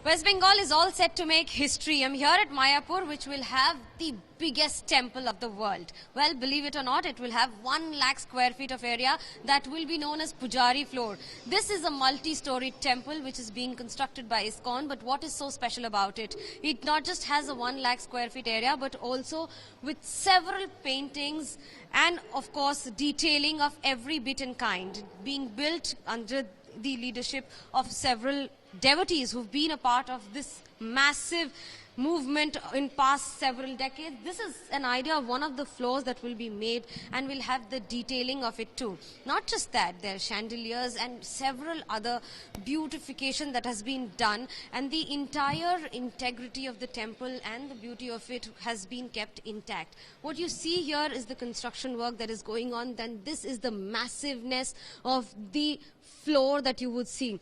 West Bengal is all set to make history. I'm here at Mayapur, which will have the biggest temple of the world. Well, believe it or not, it will have 1 lakh square feet of area that will be known as Pujari floor. This is a multi-storied temple which is being constructed by ISKCON, but what is so special about it? It not just has a 1 lakh square feet area, but also with several paintings and, of course, detailing of every bit and kind, being built under the leadership of several devotees who've been a part of this massive movement in past several decades. This is an idea of one of the floors that will be made and will have the detailing of it too. Not just that, there are chandeliers and several other beautification that has been done, and the entire integrity of the temple and the beauty of it has been kept intact. What you see here is the construction work that is going on, then this is the massiveness of the floor that you would see.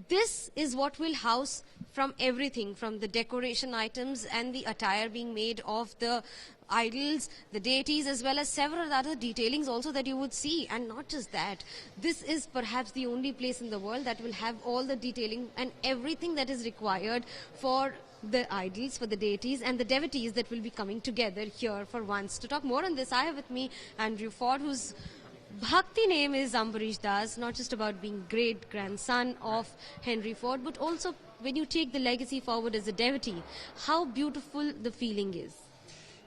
This is what will house from everything, from the decoration items and the attire being made of the idols, the deities, as well as several other detailings also that you would see. And not just that, this is perhaps the only place in the world that will have all the detailing and everything that is required for the idols, for the deities and the devotees that will be coming together here for once. To talk more on this, I have with me Andrew Ford, whose Bhakti name is Ambarish Das, not just about being great-grandson of Henry Ford, but also when you take the legacy forward as a devotee, how beautiful the feeling is.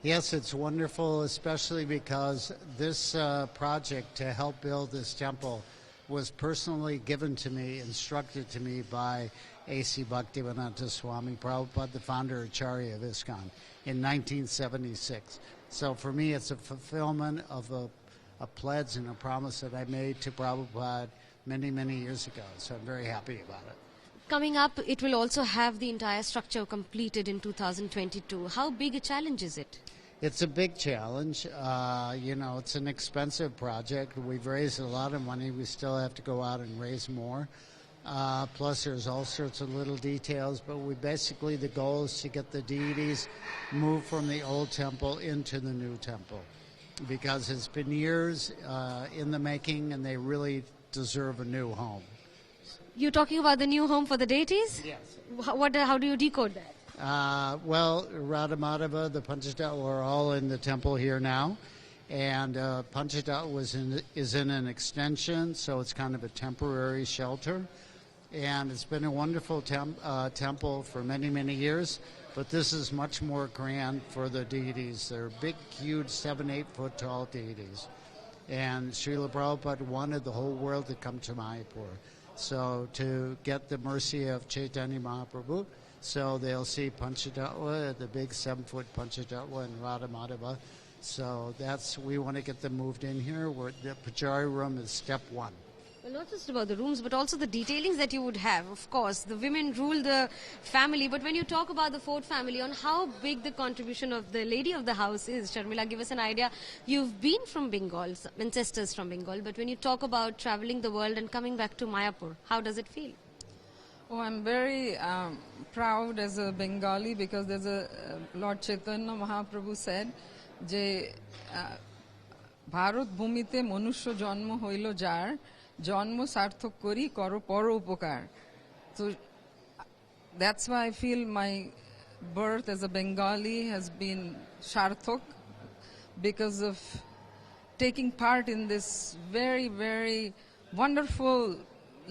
Yes, it's wonderful, especially because this project to help build this temple was personally given to me, instructed to me by A.C. Bhaktivedanta Swami Prabhupada, the founder Acharya of ISKCON, in 1976. So for me, it's a fulfillment of a pledge and a promise that I made to Prabhupada many, many years ago. So I'm very happy about it. Coming up, it will also have the entire structure completed in 2022. How big a challenge is it? It's a big challenge. It's an expensive project. We've raised a lot of money. We still have to go out and raise more. Plus, there's all sorts of little details. But the goal is to get the deities moved from the old temple into the new temple, because it's been years in the making and they really deserve a new home. You're talking about the new home for the deities? Yes. How do you decode that? Radha Madhava, the Panchatattva are all in the temple here now. And Panchatattva is in an extension, so it's kind of a temporary shelter. And it's been a wonderful temple for many, many years. But this is much more grand for the deities. They're big, huge, 7-8 foot tall deities. And Srila Prabhupada wanted the whole world to come to Mayapur. So to get the mercy of Chaitanya Mahaprabhu, so they'll see Panchatattva, the big 7-foot Panchatattva and Radha Madhava. So we want to get them moved in here. The Pujari room is step 1. Well, not just about the rooms, but also the detailings that you would have. Of course, the women rule the family. But when you talk about the Ford family, on how big the contribution of the lady of the house is, Sharmila, give us an idea. You've been from Bengal, ancestors from Bengal. But when you talk about traveling the world and coming back to Mayapur, how does it feel? Oh, I'm very proud as a Bengali, because there's Lord Chaitanya Mahaprabhu said, যে ভারত ভূমিতে মনুষ্য জন্ম হইল যার জন্ম সার্থক করি করো পর উপকার. So that's why I feel my birth as a Bengali has been sarthak, because of taking part in this very, very wonderful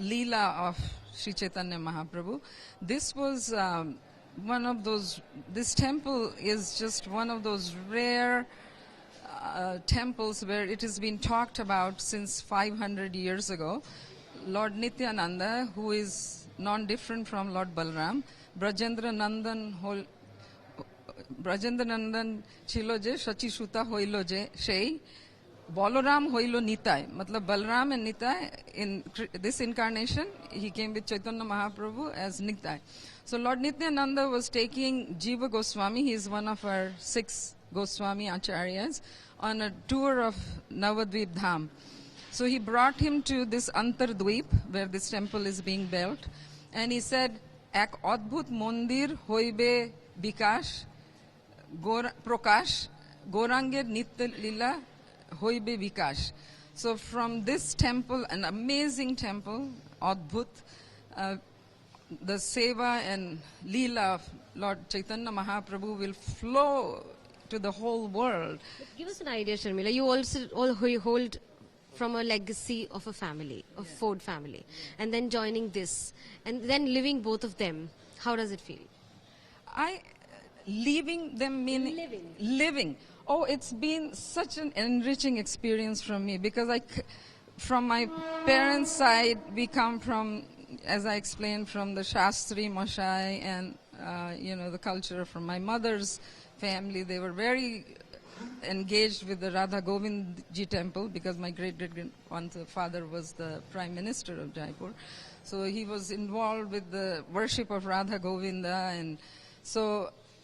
Leela of Sri Chaitanya Mahaprabhu. This was this temple is just one of those rare temples where it has been talked about since 500 years ago. Lord Nityananda, who is non-different from Lord Balram, Brajendra Nandan chilo je Shachi Shuta hoilo je shei Balaram hoilo Nitai. Matlab Balram and Nitai, in this incarnation, he came with Chaitanya Mahaprabhu as Nitai. So Lord Nityananda was taking Jiva Goswami, he is one of our 6 Goswami Acharyas, on a tour of Navadvip Dham. So he brought him to this Antardvip, where this temple is being built, and he said, Ek Adbhut Mondir hoibe Bikash, Prakash, Goranger Nitya Lila hoibe Bikash. So from this temple, an amazing temple, Adbhut, the seva and leela of Lord Chaitanya Mahaprabhu will flow to the whole world. Give us an idea, Sharmila. You also hold from a legacy of a family, of Ford family, and then joining this, and then living both of them. How does it feel? Leaving them meaning living. Oh, it's been such an enriching experience from me, because from my parents' side, we come from, as I explained, from the Shastri Moshai and the culture from my mother's family. They were very engaged with the Radha Govind Ji temple, because my great-great-grandfather was the Prime Minister of Jaipur. So he was involved with the worship of Radha Govinda,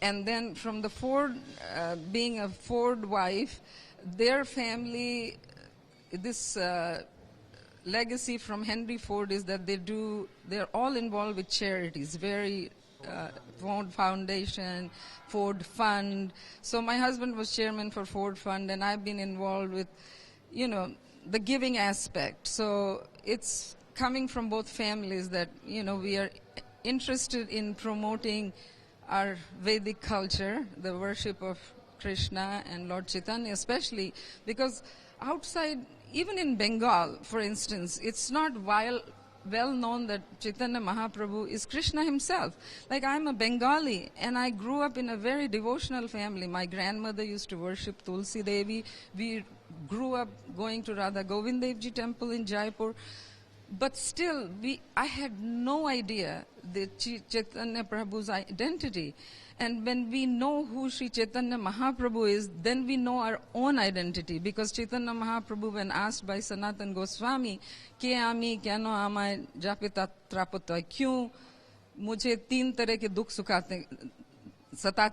and then from the Ford, being a Ford wife, their family, this legacy from Henry Ford is that they're all involved with charities, Ford Foundation, Ford Fund. So my husband was chairman for Ford Fund, and I've been involved with, the giving aspect. So it's coming from both families that, we are interested in promoting our Vedic culture, the worship of Krishna and Lord Chaitanya especially, because outside, even in Bengal, for instance, it's not well known that Chaitanya Mahaprabhu is Krishna himself. Like, I'm a Bengali, and I grew up in a very devotional family. My grandmother used to worship Tulsi Devi. We grew up going to Radha Govind Dev Ji temple in Jaipur. But still, I had no idea the Chaitanya Prabhu's identity. And when we know who Sri Chaitanya Mahaprabhu is, then we know our own identity. Because Chaitanya Mahaprabhu, when asked by Sanatan Goswami, "Ke ami kyano amay japita trapotay? Kyun mujhe teen tarah ke dukh satate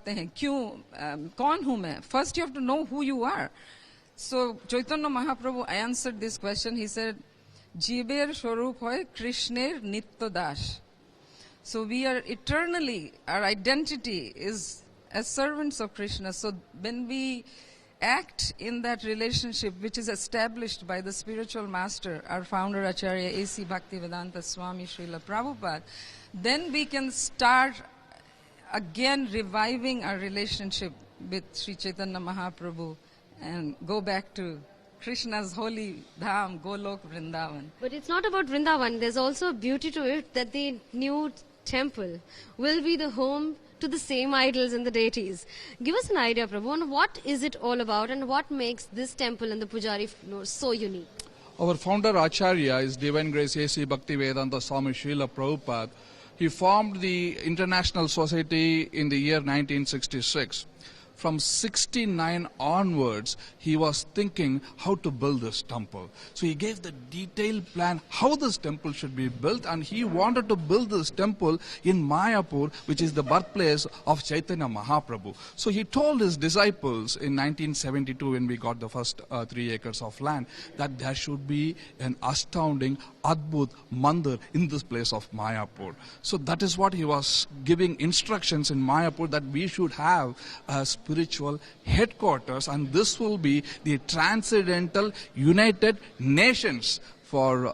hain? Kyun? Kaun hu main?" First, you have to know who you are. So Chaitanya Mahaprabhu answered this question. He said, "Jiber Swarup hoy Krishner Nitya Das." So we are eternally, our identity is as servants of Krishna. So when we act in that relationship, which is established by the spiritual master, our founder Acharya A.C. Bhaktivedanta Swami Srila Prabhupada, then we can start again reviving our relationship with Sri Chaitanya Mahaprabhu and go back to Krishna's holy dham, Golok Vrindavan. But it's not about Vrindavan. There's also a beauty to it that the new temple will be the home to the same idols and the deities. Give us an idea, Prabhu, on what is it all about and what makes this temple and the Pujari floor so unique? Our founder Acharya is Divine Grace A.C. Bhaktivedanta Swami Srila Prabhupada. He formed the International Society in the year 1966. From 69 onwards, he was thinking how to build this temple. So he gave the detailed plan how this temple should be built, and he wanted to build this temple in Mayapur, which is the birthplace of Chaitanya Mahaprabhu. So he told his disciples in 1972, when we got the first 3 acres of land, that there should be an astounding Adbhut Mandir in this place of Mayapur. So that is what he was giving instructions in Mayapur, that we should have a spiritual headquarters, and this will be the Transcendental United Nations for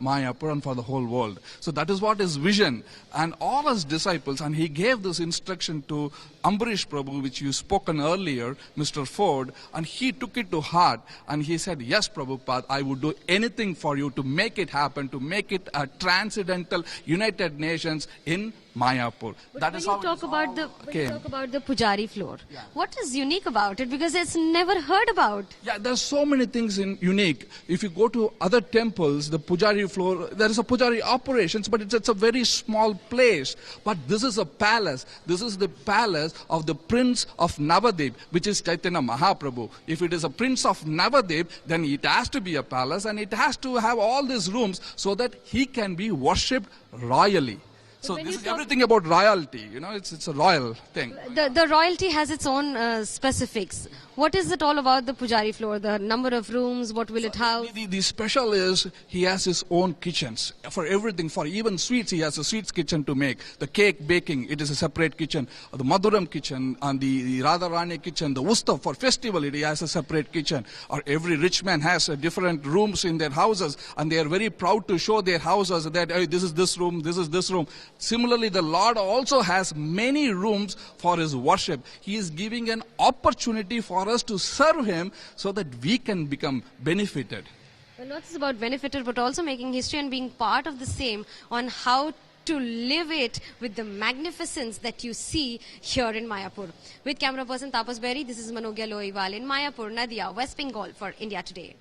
Mayapur and for the whole world. So that is what his vision, and all his disciples, and he gave this instruction to Ambarish Prabhu, which you spoken earlier, Mr. Ford, and he took it to heart, and he said, "Yes, Prabhupada, I would do anything for you to make it happen, to make it a Transcendental United Nations in Mayapur." But that when is you how talk about the Pujari floor, Yeah. what is unique about it? Because it's never heard about. Yeah, there's so many things unique. If you go to other temples, the Pujari floor, there is a Pujari operations, but it's a very small place. But this is a palace. This is the palace of the Prince of Navadip, which is Chaitanya Mahaprabhu. If it is a Prince of Navadip, then it has to be a palace, and it has to have all these rooms so that he can be worshipped royally. So when this you is talk- everything about royalty, it's a royal thing. The royalty has its own specifics. What is it all about the Pujari floor? The number of rooms, what will it house? The special is he has his own kitchens for everything. For even sweets, he has a sweets kitchen to make. The cake baking, it is a separate kitchen. The Maduram kitchen and the Radharani kitchen, the Ustav for festival, it has a separate kitchen. Or every rich man has different rooms in their houses, and they are very proud to show their houses that hey, this is this room, this is this room. Similarly, the Lord also has many rooms for his worship. He is giving an opportunity for us to serve him so that we can become benefited. Well, not just about benefited, but also making history and being part of the same on how to live it with the magnificence that you see here in Mayapur. With camera person Tapas Berry, this is Manogya Loiwal in Mayapur, Nadia, West Bengal for India Today.